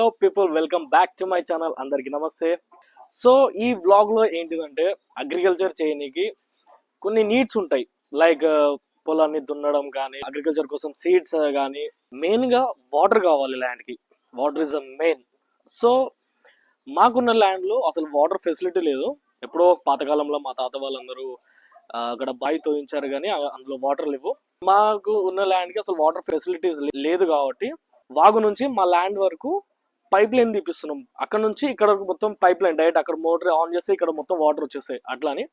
Hello people, welcome back to my channel. అందరికి నమస్తే. So ఈ వ్లాగ్లో ఏంటిదంటే అగ్రికల్చర్ చేయడానికి కొన్ని నీడ్స్ ఉంటాయి. లైక్ పొలాన్ని దున్నడం కానీ, అగ్రికల్చర్ కోసం సీడ్స్ కానీ, మెయిన్గా వాటర్ కావాలి. ల్యాండ్కి water is a main. So మాకున్న ల్యాండ్లో అసలు వాటర్ ఫెసిలిటీ లేదు. ఎప్పుడో పాతకాలంలో మా తాత వాళ్ళందరూ అక్కడ బావి తోయించారు కానీ అందులో వాటర్ లేవు. మాకు ఉన్న ల్యాండ్కి అసలు వాటర్ ఫెసిలిటీస్ లేదు కాబట్టి వాగు నుంచి మా ల్యాండ్ వరకు పైప్ లైన్ తీపిస్తున్నాం. అక్కడ నుంచి ఇక్కడ మొత్తం పైప్ లైన్ డైరెక్ట్ అక్కడ మోటార్ ఆన్ చేస్తే ఇక్కడ మొత్తం వాటర్ వచ్చేస్తాయి. అట్లాని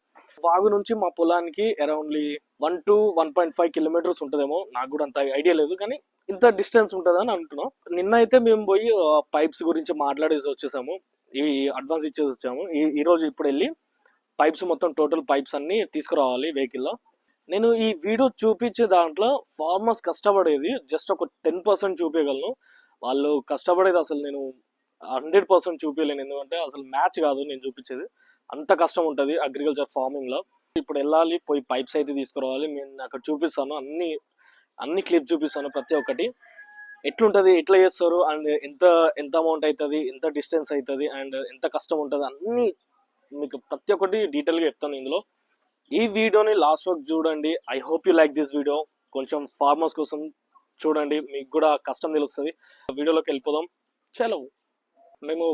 వాగు నుంచి మా పొలానికి అరౌండ్లీ 1 to 1.5 కిలోమీటర్స్ ఉంటుందేమో, నాకు కూడా అంత ఐడియా లేదు, కానీ ఇంత డిస్టెన్స్ ఉంటుందని అంటున్నాం. నిన్న అయితే మేము పోయి పైప్స్ గురించి మాట్లాడేసి వచ్చేసాము, ఇవి అడ్వాన్స్ ఇచ్చేసి వచ్చాము. ఈరోజు ఇప్పుడు వెళ్ళి పైప్స్ మొత్తం టోటల్ పైప్స్ అన్ని తీసుకురావాలి వెహికల్లో. నేను ఈ వీడియో చూపించే దాంట్లో ఫార్మర్స్ కష్టపడేది జస్ట్ ఒక 10% చూపించగలను. వాళ్ళు కష్టపడేది అసలు నేను 100% చూపించలేను, ఎందుకంటే అసలు మ్యాచ్ కాదు నేను చూపించేది. అంత కష్టం ఉంటుంది అగ్రికల్చర్ ఫార్మింగ్లో. ఇప్పుడు వెళ్ళాలి, పోయి పైప్స్ అయితే తీసుకురావాలి. నేను అక్కడ చూపిస్తాను, అన్ని క్లిప్ చూపిస్తాను, ప్రతి ఒక్కటి ఎట్లుంటుంది, ఎట్లా చేస్తారు, అండ్ ఎంత అమౌంట్ అవుతుంది, ఎంత డిస్టెన్స్ అవుతుంది, అండ్ ఎంత కష్టం ఉంటుంది, అన్నీ మీకు ప్రతి ఒక్కటి డీటెయిల్గా చెప్తాను ఇందులో. ఈ వీడియోని లాస్ట్ వరకు చూడండి. I hope you like this video. కొంచెం ఫార్మర్స్ కోసం చూడండి, మీకు కూడా కష్టం తెలుస్తుంది. వీడియోలోకి వెళ్ళిపోదాం. చలో, మేము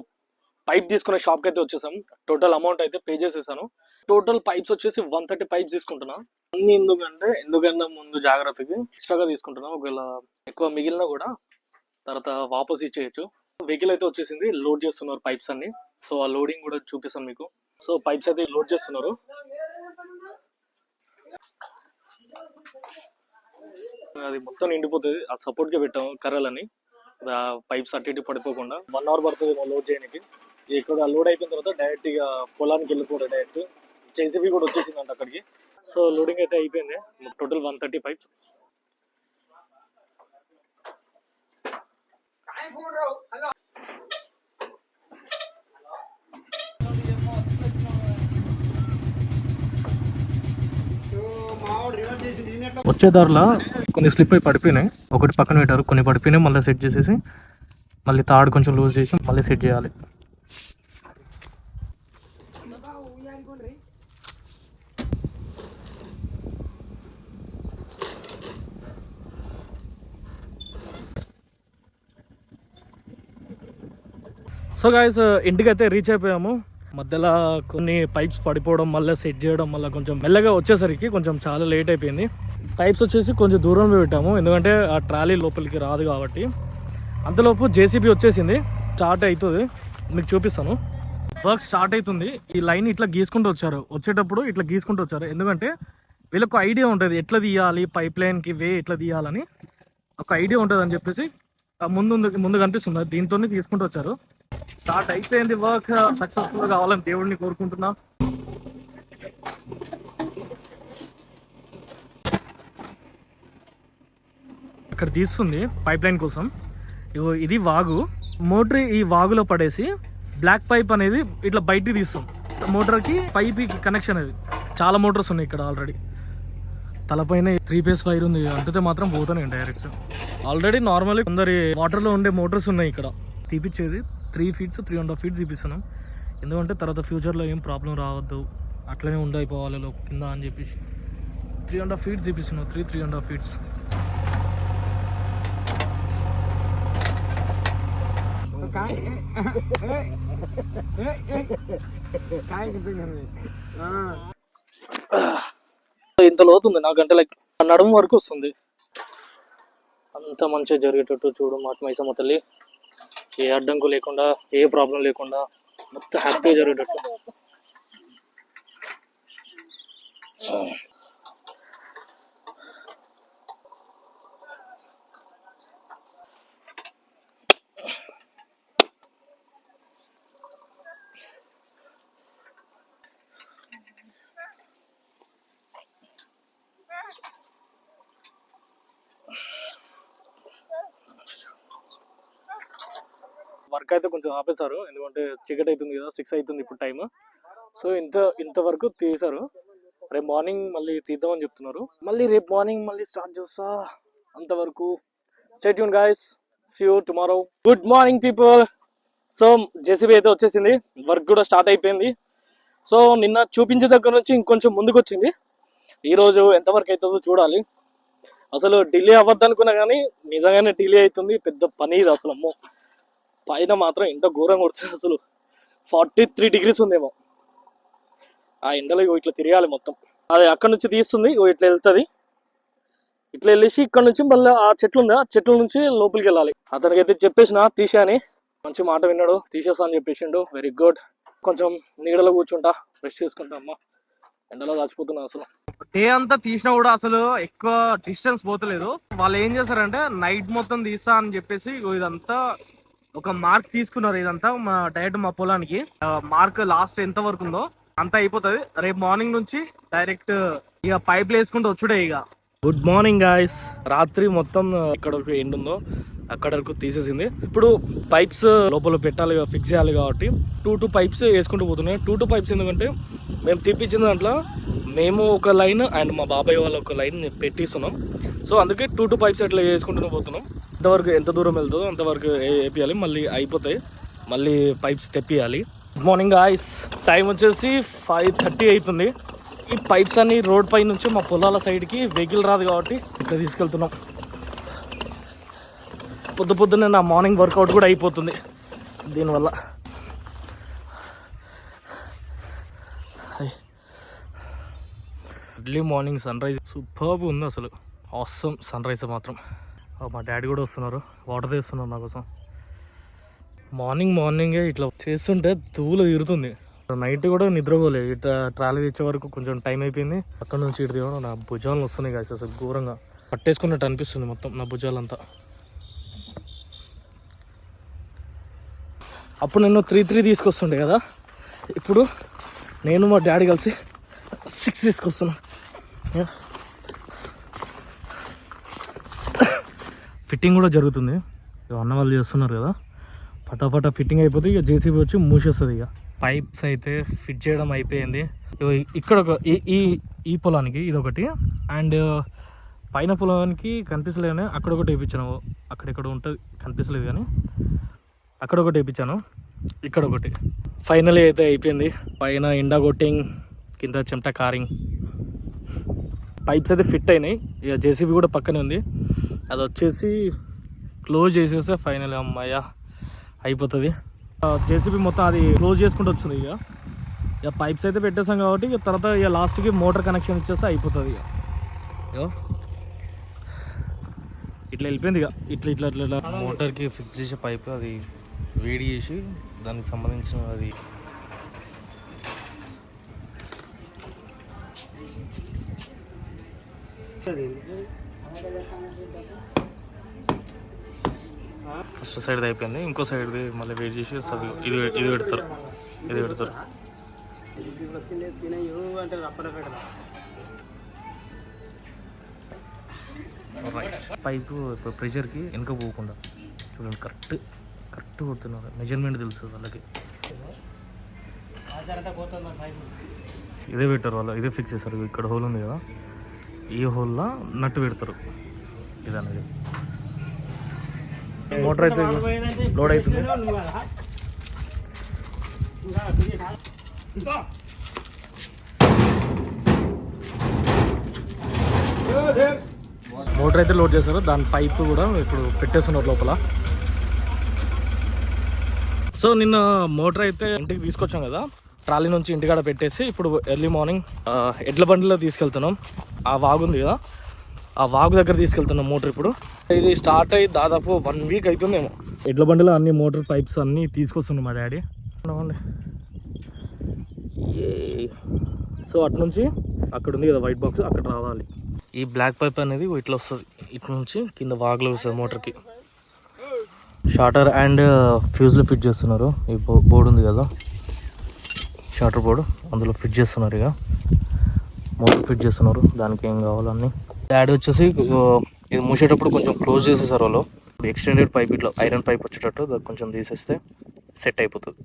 పైప్ తీసుకునే షాప్కి అయితే వచ్చేసాం. టోటల్ అమౌంట్ అయితే పే చేసేసాను. టోటల్ పైప్స్ వచ్చేసి 130 పైప్స్ తీసుకుంటున్నా. అన్ని ఎందుకన్నా ముందు జాగ్రత్తకి ఎక్స్ట్రాగా తీసుకుంటున్నా. ఒకవేళ ఎక్కువ మిగిలినా కూడా తర్వాత వాపస్ ఇచ్చేయచ్చు. వెహికల్ అయితే వచ్చేసింది, లోడ్ చేస్తున్నారు పైప్స్ అన్ని. సో ఆ లోడింగ్ కూడా చూపిస్తాను మీకు. సో పైప్స్ అయితే లోడ్ చేస్తున్నారు. అది మొత్తం నిండిపోతుంది. ఆ సపోర్ట్ గా పెట్టాము కర్రలని, పైప్స్ అటు ఇటు పడిపోకుండా. 1 hour పడుతుంది లోడ్ చేయడానికి. ఇక్కడ లోడ్ అయిపోయిన తర్వాత డైరెక్ట్ ఇక పొలానికి వెళ్ళిపోతుంది. డైరెక్ట్ జేసీబీ కూడా వచ్చేసిందంట అక్కడికి. సో లోడింగ్ అయితే అయిపోయింది. Total 130 pipes. వచ్చే దారిలో కొన్ని స్లిప్ అయి పడిపోయినాయి. ఒకటి పక్కన పెట్టారు, కొన్ని పడిపోయినాయి. మళ్ళీ సెట్ చేసేసి మళ్ళీ తాడు కొంచెం లూజ్ చేసి మళ్ళీ సెట్ చేయాలి. సో గైస్, ఇంటికైతే రీచ్ అయిపోయాము. మధ్యలో కొన్ని పైప్స్ పడిపోవడం, మళ్ళీ సెట్ చేయడం, మళ్ళీ కొంచెం మెల్లగా వచ్చేసరికి కొంచెం చాలా లేట్ అయిపోయింది. పైప్స్ వచ్చేసి కొంచెం దూరంలో పెట్టాము, ఎందుకంటే ఆ ట్రాలీ లోపలికి రాదు కాబట్టి. అంతలోపు జేసీబీ వచ్చేసింది, స్టార్ట్ అవుతుంది. మీకు చూపిస్తాను. వర్క్ స్టార్ట్ అవుతుంది. ఈ లైన్ ఇట్లా గీసుకుంటూ వచ్చేటప్పుడు ఇట్లా గీసుకుంటూ వచ్చారు, ఎందుకంటే వీళ్ళకు ఐడియా ఉంటుంది ఎట్లా తీయాలి, పైప్ లైన్కి వే ఎట్లా తీయాలని ఒక ఐడియా ఉంటుంది అని చెప్పేసి ముందు కనిపిస్తుంది, దీంతో తీసుకుంటూ వచ్చారు. స్టార్ట్ అయిపోయింది. వర్క్ సక్సెస్ఫుల్ కావాలని దేవుడిని కోరుకుంటున్నా. ఇక్కడ తీస్తుంది పైప్ లైన్ కోసం. ఇది వాగు. మోటార్ ఈ వాగులో పడేసి బ్లాక్ పైప్ అనేది ఇట్లా బయటికి తీస్తాం. మోటార్కి పైప్ కనెక్షన్. అది చాలా మోటార్స్ ఉన్నాయి ఇక్కడ ఆల్రెడీ. తలపైన 3 phase వైర్ ఉంది, అంతే మాత్రం పోతానే డైరెక్ట్. ఆల్రెడీ నార్మల్లీ కొందరి వాటర్లో ఉండే మోటార్స్ ఉన్నాయి ఇక్కడ. తీపిచ్చేది 3 feet 3.5 feet తీపిస్తున్నాం, ఎందుకంటే తర్వాత ఫ్యూచర్లో ఏం ప్రాబ్లం రావద్దు, అట్లనే ఉండిపోవాలి కింద అని చెప్పేసి 3.5 feet తీపిస్తున్నాం. 3.5 feet. ఇంత లోతుంది, నాకంటే లైక్ నడుము వరకు వస్తుంది. అంత మంచిగా జరిగేటట్టు చూడు మైసమ్మ తల్లి. ఏ అడ్డంకు లేకుండా, ఏ ప్రాబ్లం లేకుండా మొత్తం హ్యాపీగా జరిగేటట్టు. వర్క్ అయితే కొంచెం ఆపేశారు, ఎందుకంటే చీకటి అవుతుంది కదా, 6 అవుతుంది ఇప్పుడు టైం. సో ఇంతవరకు తీశారు. రేపు మార్నింగ్ మళ్ళీ తీద్దామని చెప్తున్నారు. మళ్ళీ రేపు మార్నింగ్ మళ్ళీ స్టార్ట్ చేస్తా. అంతవరకు stay tune guys, see you tomorrow. Good morning people. So JCB అయితే వచ్చేసింది, వర్క్ కూడా స్టార్ట్ అయిపోయింది. సో నిన్న చూపించే దగ్గర నుంచి ఇంకొంచెం ముందుకు వచ్చింది. ఈరోజు ఎంతవరకు అవుతుందో చూడాలి. అసలు డిలే అవ్వద్దు అనుకున్నా కానీ నిజంగానే డిలే అవుతుంది. పెద్ద పని ఇది అసలు. అమ్మో, పైన మాత్రం ఎంత ఘోరంగా కొడుతుంది అసలు. 43 degrees ఉందేమో. ఆ ఎండలో ఇట్లా తిరగాలి మొత్తం. అది అక్కడ నుంచి తీస్తుంది, ఇట్లా వెళ్తుంది. ఇట్లా వెళ్ళేసి ఇక్కడ నుంచి మళ్ళీ ఆ చెట్లు ఉంది, ఆ చెట్ల నుంచి లోపలికి వెళ్ళాలి. అతనికి అయితే చెప్పేసిన తీసా అని, మంచి మాట విన్నాడు. తీసేస్తా అని చెప్పేసిండు. Very good. కొంచెం నీడలో కూర్చుంటా, రెస్ట్ చేసుకుంటా. అమ్మ ఎండలో దాచిపోతున్నా అసలు. డే అంతా తీసినా కూడా అసలు ఎక్కువ డిస్టెన్స్ పోతలేదు. వాళ్ళు ఏం చేస్తారంటే నైట్ మొత్తం తీస్తా అని చెప్పేసి ఇదంతా ఒక మార్క్ తీసుకున్నారు. ఇదంతా మా డైరెక్ట్ మా పొలానికి మార్క్ లాస్ట్ ఎంత వరకు ఉందో అంత అయిపోతుంది. రేపు మార్నింగ్ నుంచి డైరెక్ట్ ఇక పైప్ వేసుకుంటూ వచ్చుడే ఇక. Good morning guys. రాత్రి మొత్తం ఇక్కడ ఎండ్ ఉందో అక్కడ వరకు తీసేసింది. ఇప్పుడు పైప్స్ లోపల పెట్టాలి, ఫిక్స్ చేయాలి కాబట్టి 2 పైప్స్ వేసుకుంటూ పోతున్నాయి. 2 పైప్స్ ఎందుకంటే మేము తీపిచ్చిన దాంట్లో మేము ఒక లైన్ అండ్ మా బాబాయ్ వాళ్ళు ఒక లైన్ పెట్టిస్తున్నాం. సో అందుకే 2 పైప్స్ అట్లా వేసుకుంటూ పోతున్నాం. ఇంతవరకు ఎంత దూరం వెళ్తుందో అంతవరకు వేపియాలి, మళ్ళీ అయిపోతాయి, మళ్ళీ పైప్స్ తెప్పియాలి. Good morning guys. టైం వచ్చేసి 5:30 అవుతుంది. ఈ పైప్స్ అన్ని రోడ్ పై నుంచి మా పొలాల సైడ్కి వెహికల్ రాదు కాబట్టి ఇట్లా తీసుకెళ్తున్నాం. పొద్దున్నే నా మార్నింగ్ వర్కౌట్ కూడా అయిపోతుంది దీనివల్ల. Early morning sunrise superb ఉంది అసలు. ఆసమ్ సన్ రైజ్ మాత్రం. మా డాడీ కూడా వస్తున్నారు, వాటర్ తీస్తున్నారు నా కోసం. మార్నింగే ఇట్లా చేస్తుంటే ధూళ తీరుతుంది. నైట్ కూడా నిద్రపోలేదు. ఇట్లా ట్రాలీ తెచ్చే వరకు కొంచెం టైం అయిపోయింది. అక్కడ నుంచి ఇటు దిగడం నా భుజాలు వస్తున్నాయి కాదు, అసలు ఘోరంగా పట్టేసుకున్నట్టు అనిపిస్తుంది మొత్తం నా భుజాలంతా. అప్పుడు నేను 3 తీసుకొస్తుండే కదా, ఇప్పుడు నేను మా డాడీ కలిసి 6 తీసుకొస్తున్నా. ఫిట్టింగ్ కూడా జరుగుతుంది. అన్న వాళ్ళు చేస్తున్నారు కదా, ఫటాఫటా ఫిట్టింగ్ అయిపోతే ఇక జేసీబీ వచ్చి మూసేస్తుంది. ఇక పైప్స్ అయితే ఫిట్ చేయడం అయిపోయింది. ఇక్కడ ఒక ఈ పొలానికి ఇదొకటి, అండ్ పైన పొలానికి కనిపించలేదు కానీ అక్కడ ఒకటి వేయించాను. అక్కడెక్కడ ఉంటుంది కనిపించలేదు కానీ అక్కడ ఒకటి వేయించాను, ఇక్కడ ఒకటి. ఫైనలీ అయితే అయిపోయింది. పైన ఎండా కొట్టింగ్, కింద చెమట కారింగ్. పైప్స్ అయితే ఫిట్ అయినాయి. ఇక జేసీబీ కూడా పక్కనే ఉంది, అది వచ్చేసి క్లోజ్ చేసేస్తే ఫైనల్ అమ్మాయ అయిపోతుంది. జేసీబీ మొత్తం అది క్లోజ్ చేసుకుంటూ వచ్చింది. ఇక పైప్స్ అయితే పెట్టేసాం కాబట్టి ఇక తర్వాత ఇక లాస్ట్కి మోటార్ కనెక్షన్ ఇచ్చేస్తే అయిపోతుంది. ఇక ఇట్లా వెళ్ళిపోయింది. ఇక ఇట్లా మోటార్కి ఫిక్స్ చేసే పైప్ అది వేడి చేసి దానికి సంబంధించిన అది ఫస్ట్ సైడ్ అయిపోయింది. ఇంకో సైడ్ది మళ్ళీ వెయిట్ చేసి ఇది పెడతారు. పైపు ఇప్పుడు ప్రెషర్కి వెనక పోకుండా చూడండి, కరెక్ట్ కొడుతున్నారు. మెజర్మెంట్ తెలుస్తుంది వాళ్ళకి. ఇదే పెట్టారు వాళ్ళు, ఇదే ఫిక్స్ చేస్తారు. ఇక్కడ హోల్ ఉంది కదా, ఈ హోల్లో నట్టు పెడతారు. ఇదన్నది మోటార్ అయితే లోడ్ అవుతుంది. మోటార్ అయితే లోడ్ చేస్తారు, దాని పైపు కూడా ఇప్పుడు పెట్టేస్తున్నారు లోపల. సో నిన్న మోటార్ అయితే ఇంటికి తీసుకొచ్చాం కదా, ట్రాలీ నుంచి ఇంటికాడ పెట్టేసి ఇప్పుడు ఎర్లీ మార్నింగ్ ఎడ్ల బండిలో తీసుకెళ్తున్నాం. ఆ వాగు ఉంది కదా, ఆ వాగు దగ్గర తీసుకెళ్తున్నాం మోటార్. ఇప్పుడు ఇది స్టార్ట్ అయ్యి దాదాపు 1 వీక్ అవుతుందేమో. ఎడ్ల బండిలో అన్ని మోటార్ పైప్స్ అన్నీ తీసుకొస్తున్నాం మా డాడీ. సో అటు నుంచి అక్కడ ఉంది కదా వైట్ బాక్స్, అక్కడ రావాలి. ఈ బ్లాక్ పైప్ అనేది ఇట్లా వస్తుంది, ఇటు నుంచి కింద వాగులో వస్తుంది మోటార్కి. షార్టర్ అండ్ ఫ్యూజ్లో ఫిట్ చేస్తున్నారు. ఈ బోర్డు ఉంది కదా, షార్టర్ బోర్డు, అందులో ఫిట్ చేస్తున్నారు. ఇక మోటార్ ఫిట్ చేస్తున్నారు, దానికి ఏం కావాలన్నీ. డాడీ వచ్చేసి ఇది మూసేటప్పుడు కొంచెం క్లోజ్ చేసేసారు వాళ్ళు. ఎక్స్టెండెడ్ పైప్, ఇట్లా ఐరన్ పైప్ వచ్చేటట్టు దాన్ని కొంచెం తీసేస్తే సెట్ అయిపోతుంది.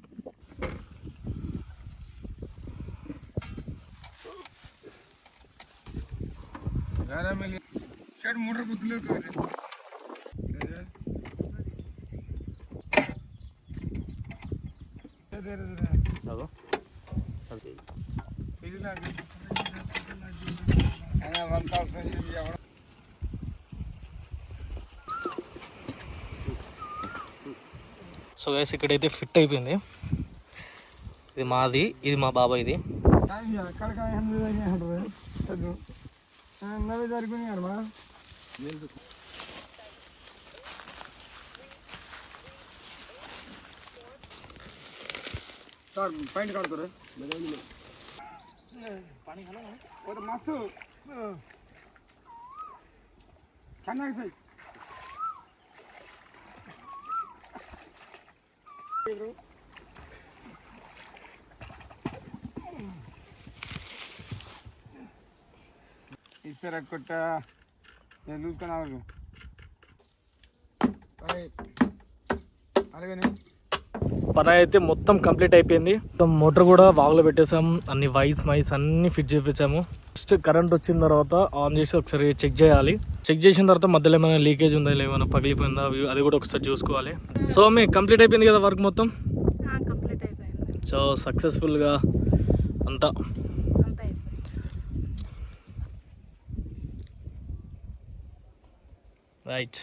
సో గైస్ ఇక్కడైతే ఫిట్ అయిపోయింది. ఇది మాది, ఇది మా బాబాయ్. ఇది ಪಾಯಿಂಟ್ ಕಾಣ್ತಾರೆ ಮಸ್ತು ಚೆನ್ನಾಗಿ ಸೈ ఇస్తారా కొట్ట లూసుకొని అలాగే పని అయితే మొత్తం కంప్లీట్ అయిపోయింది. మోటార్ కూడా వాగులో పెట్టేసాం, అన్ని వైస్ అన్ని ఫిట్ చేయించాము. ఫస్ట్ కరెంట్ వచ్చిన తర్వాత ఆన్ చేసి ఒకసారి చెక్ చేయాలి. చెక్ చేసిన తర్వాత మధ్యలో ఏమైనా లీకేజ్ ఉందా, ఏమైనా పగిలిపోయిందా, అది కూడా ఒకసారి చూసుకోవాలి. సో మీ కంప్లీట్ అయిపోయింది కదా వర్క్ మొత్తం. సో సక్సెస్ఫుల్గా అంతా రైట్.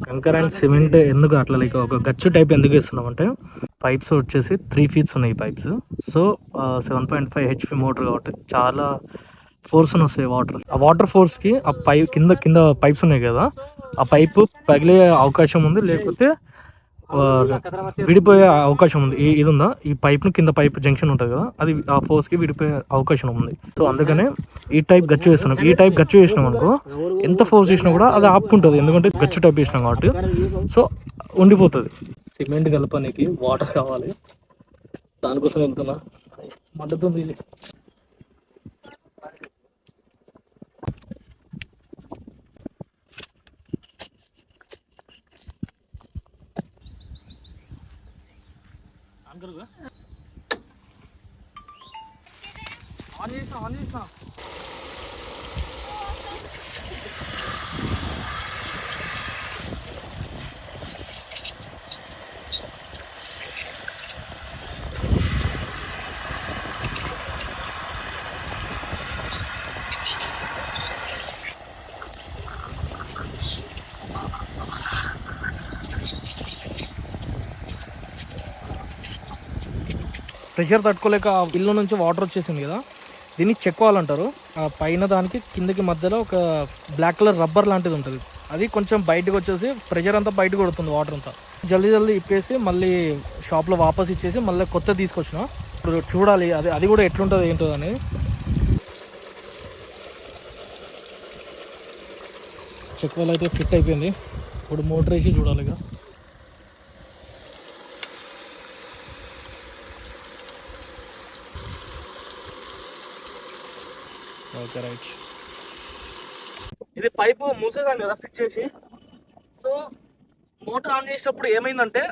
కంకర్ అండ్ సిమెంట్ ఎందుకు అట్లా లైక్ ఒక గచ్చు టైప్ ఎందుకు ఇస్తున్నాం అంటే, పైప్స్ వచ్చేసి 3 feet ఉన్నాయి పైప్స్. సో 7.5 HP మోటార్ కాబట్టి చాలా ఫోర్స్ వస్తాయి వాటర్. ఆ వాటర్ ఫోర్స్కి ఆ పైప్ కింద పైప్స్ ఉన్నాయి కదా, ఆ పైపు పగిలే అవకాశం ఉంది, లేకపోతే విడిపోయే అవకాశం ఉంది. ఇది ఉందా, ఈ పైప్ను కింద పైప్ జంక్షన్ ఉంటుంది కదా, అది ఆ ఫోర్స్కి విడిపోయే అవకాశం ఉంది. సో అందుకనే ఈ టైప్ గచ్చు వేస్తున్నాం. ఈ టైప్ గచ్చు వేసినాం అనుకో, ఎంత ఫోర్స్ చేసినా కూడా అది ఆపుకుంటుంది, ఎందుకంటే గచ్చు టైప్ వేసినాం కాబట్టి. సో ఉండిపోతుంది. సిమెంట్ కలపడానికి వాటర్ కావాలి, దానికోసం వెళ్తున్నా. మండుతుంది ఇది. ఆన్ చేసిన ప్రెషర్ తట్టుకోలేక ఇల్లు నుంచి వాటర్ వచ్చేసింది కదా, దీన్ని చెక్ వాల్ అంటారు. ఆ పైన దానికి కిందకి మధ్యలో ఒక బ్లాక్ కలర్ రబ్బర్ లాంటిది ఉంటుంది. అది కొంచెం బయటకు వచ్చేసి ప్రెషర్ అంతా బయటకు కొడుతుంది, వాటర్ అంతా. జల్దీ ఇప్పేసి మళ్ళీ షాప్లో వాపస్ ఇచ్చేసి మళ్ళీ కొత్త తీసుకొచ్చిన. ఇప్పుడు చూడాలి అది కూడా ఎట్లుంటుంది ఏంటో అని. చెక్ వాల్ అయితే ఫిట్ అయిపోయింది. ఇప్పుడు మోటర్ వేసి చూడాలి ఇక. Okay right. ఇది పైపు మూసేదాం కదా ఫిట్ చేసి. సో మోటార్ ఆన్ చేసేటప్పుడు ఏమైందంటే,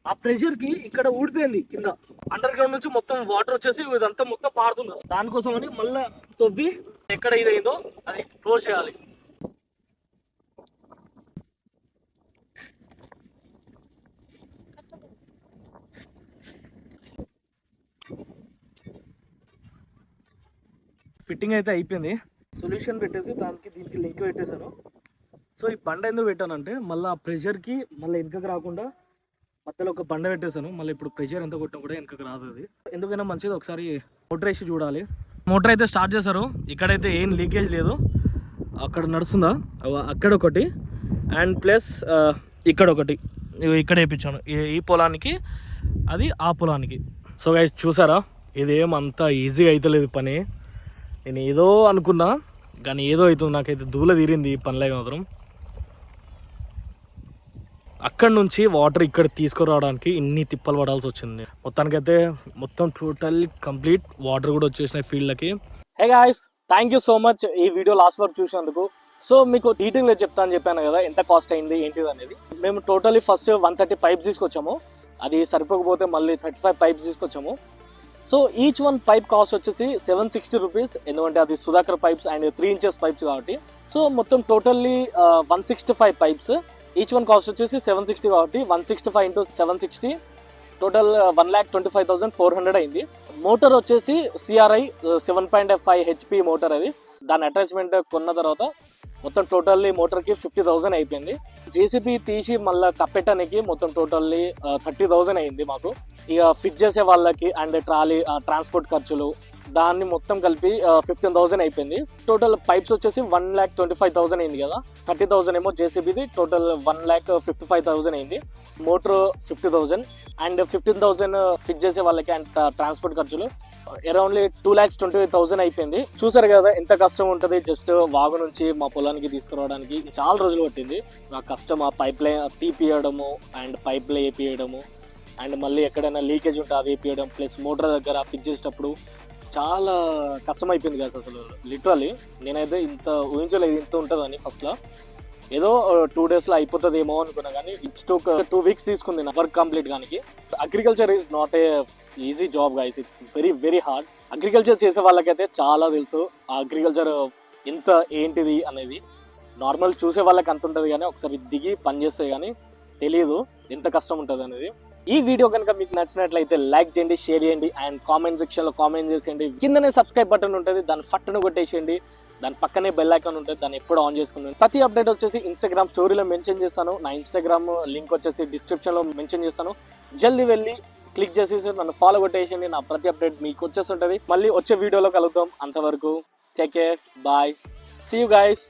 ఆ ప్రెషర్కి ఇక్కడ ఊడిపోయింది కింద. అండర్ గ్రౌండ్ నుంచి మొత్తం వాటర్ వచ్చేసి ఇదంతా మొత్తం పారుతుంది. దానికోసం అని మళ్ళీ తవ్వి ఎక్కడ ఇదైందో అది క్లోజ్ చేయాలి. ఫిట్టింగ్ అయితే అయిపోయింది. సొల్యూషన్ పెట్టేసి దీనికి లింక్ పెట్టేశాను. సో ఈ బండ ఎందుకు పెట్టానంటే, మళ్ళీ ఆ ప్రెషర్కి మళ్ళీ వెనకకి రాకుండా మధ్యలో ఒక బండ పెట్టేశాను. మళ్ళీ ఇప్పుడు ప్రెషర్ ఎంత కొట్టినా కూడా వెనకకి రాదు. అది ఎందుకైనా మంచిది, ఒకసారి మోటార్ వేసి చూడాలి. మోటార్ అయితే స్టార్ట్ చేశారు. ఇక్కడైతే ఏం లీకేజ్ లేదు. అక్కడ నడుస్తుందా, అక్కడ ఒకటి అండ్ ప్లస్ ఇక్కడ ఒకటి, ఇక్కడ వేయించాను. ఈ పొలానికి అది ఆ పొలానికి. సో గైస్ చూసారా, ఇదేం అంత ఈజీగా అయితే లేదు పని. నేను ఏదో అనుకున్నా కానీ ఏదో అవుతుంది. నాకైతే దూల తీరింది ఈ పనిలో మాత్రం. అక్కడి నుంచి వాటర్ ఇక్కడ తీసుకురావడానికి ఇన్ని తిప్పలు పడాల్సి వచ్చింది. మొత్తానికైతే మొత్తం టోటల్ కంప్లీట్ వాటర్ కూడా వచ్చేసినాయి ఫీల్డ్లకి. Hey guys, thank you so much ఈ వీడియో లాస్ట్ వరకు చూసినందుకు. సో మీకు డీటెయిల్గా చెప్తాను చెప్పాను కదా ఎంత కాస్ట్ అయింది ఏంటిది అనేది. మేము టోటలీ ఫస్ట్ 130 పైప్స్ తీసుకొచ్చాము. అది సరిపోకపోతే మళ్ళీ 35 పైప్స్ తీసుకొచ్చాము. So each one pipe cost వచ్చేసి 760 రూపీస్, ఎందుకంటే అది Sudhakar pipes and 3 inches pipes కాబట్టి. సో మొత్తం totally 165 pipes, each one cost వచ్చేసి 760 కాబట్టి 165 ఇంటూ 760 టోటల్ 1,25,400 అయింది. మోటార్ వచ్చేసి సిఆర్ఐ 7.5 HP మోటార్, అది దాని అటాచ్మెంట్ కొన్న తర్వాత మొత్తం టోటల్లీ మోటార్కి 50,000 అయిపోయింది. జేసీబీ తీసి మళ్ళీ కప్పెట్టడానికి మొత్తం టోటల్లీ 30,000 అయింది మాకు. ఇక ఫిట్ చేసే వాళ్ళకి అండ్ ట్రాలీ ట్రాన్స్పోర్ట్ ఖర్చులు దాన్ని మొత్తం కలిపి 15,000 అయిపోయింది. టోటల్ పైప్స్ వచ్చేసి 1,25,000 అయింది కదా, 30,000 ఏమో జేసీబీది, టోటల్ 1,55,000 అయింది. మోటార్ 50,000 అండ్ 15,000 ఫిట్ చేసే వాళ్ళకి అండ్ ట్రాన్స్పోర్ట్ ఖర్చులు అరౌండ్లీ 2,20,000 అయిపోయింది. చూసారు కదా ఎంత కష్టం ఉంటుంది జస్ట్ వాగు నుంచి మా పొలానికి తీసుకురావడానికి. చాలా రోజులు పట్టింది ఆ కష్టం, ఆ పైప్ లైన్ తీపియడము అండ్ పైప్ లైన్ వేపియడము అండ్ మళ్ళీ ఎక్కడైనా లీకేజ్ ఉంటే అది వేపియడం, ప్లస్ మోటార్ దగ్గర ఫిట్ చేసేటప్పుడు చాలా కష్టం అయిపోయింది కదా అసలు. లిటరలీ నేనైతే ఇంత ఊహించలేదు ఇంత ఉంటుందని. ఫస్ట్లో ఏదో 2 డేస్లో అయిపోతుందేమో అనుకున్నా, కానీ ఇట్స్ టూక్ 2 వీక్స్ తీసుకుంది నా వర్క్ కంప్లీట్ కానీ. Agriculture is not a easy job guys, it's very very hard. Agriculture చేసే వాళ్ళకైతే చాలా తెలుసు ఆ అగ్రికల్చర్ ఎంత ఏంటిది అనేది. నార్మల్ చూసే వాళ్ళకి అంత ఉంటుంది కానీ ఒకసారి దిగి పని చేస్తే కానీ తెలియదు ఎంత కష్టం ఉంటుంది అనేది. ఈ వీడియో కనుక మీకు నచ్చినట్లయితే లైక్ చేయండి, షేర్ చేయండి అండ్ కామెంట్ సెక్షన్లో కామెంట్ చేసేయండి. కిందనే సబ్స్క్రైబ్ బటన్ ఉంటుంది, దాన్ని ఫట్టును కొట్టేసేయండి. దాని పక్కనే బెల్ ఐకాన్ ఉంటుంది, దాన్ని ఎప్పుడు ఆన్ చేసుకుంటుంది. ప్రతి అప్డేట్ వచ్చేసి ఇన్స్టాగ్రామ్ స్టోరీలో మెన్షన్ చేస్తాను. నా ఇన్స్టాగ్రామ్ లింక్ వచ్చేసి డిస్క్రిప్షన్లో మెన్షన్ చేస్తాను. జల్దీ వెళ్ళి క్లిక్ చేసేసి నన్ను ఫాలో కొట్టేసేయండి. నా ప్రతి అప్డేట్ మీకు వచ్చేస్తుంటుంది. మళ్ళీ వచ్చే వీడియోలో కలుద్దాం. అంతవరకు take care, bye, see you guys.